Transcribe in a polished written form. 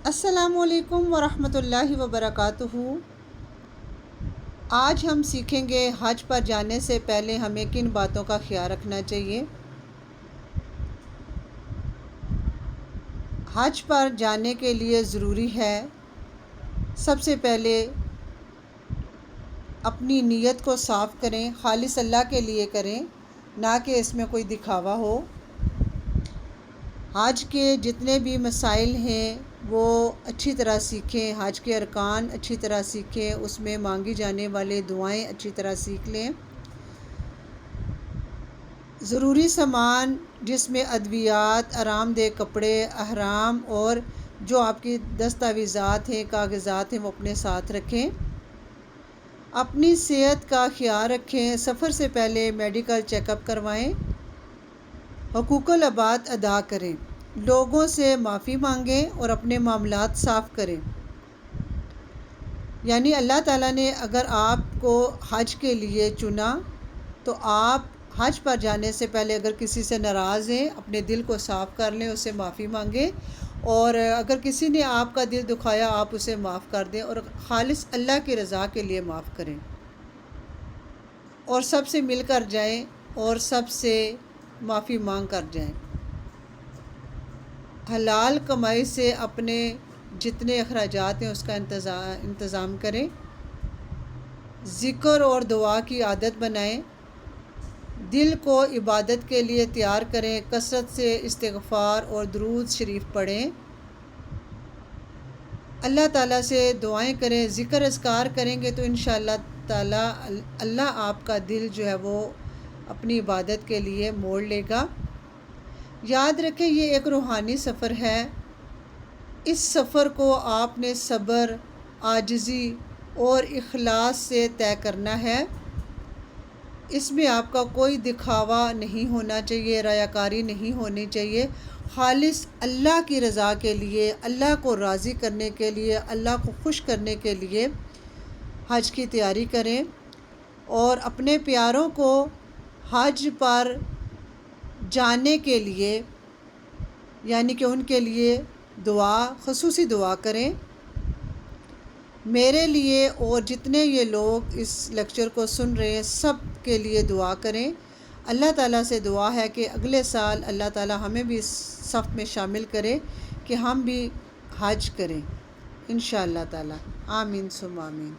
السلام علیکم ورحمۃ اللہ وبرکاتہ۔ آج ہم سیکھیں گے حج پر جانے سے پہلے ہمیں کن باتوں کا خیال رکھنا چاہیے۔ حج پر جانے کے لیے ضروری ہے سب سے پہلے اپنی نیت کو صاف کریں، خالص اللہ کے لیے کریں، نہ کہ اس میں کوئی دکھاوا ہو۔ حج کے جتنے بھی مسائل ہیں وہ اچھی طرح سیکھیں، حج کے ارکان اچھی طرح سیکھیں، اس میں مانگی جانے والے دعائیں اچھی طرح سیکھ لیں۔ ضروری سامان جس میں ادویات، آرام دہ کپڑے، احرام اور جو آپ کی دستاویزات ہیں، کاغذات ہیں، وہ اپنے ساتھ رکھیں۔ اپنی صحت کا خیال رکھیں، سفر سے پہلے میڈیکل چیک اپ کروائیں۔ حقوق العباد ادا کریں، لوگوں سے معافی مانگیں اور اپنے معاملات صاف کریں۔ یعنی اللہ تعالیٰ نے اگر آپ کو حج کے لیے چنا تو آپ حج پر جانے سے پہلے اگر کسی سے ناراض ہیں اپنے دل کو صاف کر لیں، اس سے معافی مانگیں، اور اگر کسی نے آپ کا دل دکھایا آپ اسے معاف کر دیں اور خالص اللہ کی رضا کے لیے معاف کریں، اور سب سے مل کر جائیں اور سب سے معافی مانگ کر جائیں۔ حلال کمائی سے اپنے جتنے اخراجات ہیں اس کا انتظام کریں۔ ذکر اور دعا کی عادت بنائیں، دل کو عبادت کے لیے تیار کریں، کثرت سے استغفار اور درود شریف پڑھیں، اللہ تعالیٰ سے دعائیں کریں، ذکر اذکار کریں گے تو انشاءاللہ تعالیٰ اللہ آپ کا دل جو ہے وہ اپنی عبادت کے لیے موڑ لے گا۔ یاد رکھیں یہ ایک روحانی سفر ہے، اس سفر کو آپ نے صبر، عاجزی اور اخلاص سے طے کرنا ہے۔ اس میں آپ کا کوئی دکھاوا نہیں ہونا چاہیے، ریاکاری نہیں ہونی چاہیے، خالص اللہ کی رضا کے لیے، اللہ کو راضی کرنے کے لیے، اللہ کو خوش کرنے کے لیے حج کی تیاری کریں، اور اپنے پیاروں کو حج پر جانے کے لیے یعنی کہ ان کے لیے خصوصی دعا کریں۔ میرے لیے اور جتنے یہ لوگ اس لیکچر کو سن رہے ہیں سب کے لیے دعا کریں۔ اللہ تعالیٰ سے دعا ہے کہ اگلے سال اللہ تعالیٰ ہمیں بھی اس صف میں شامل کرے کہ ہم بھی حج کریں انشاءاللہ تعالیٰ۔ آمین ثم آمین۔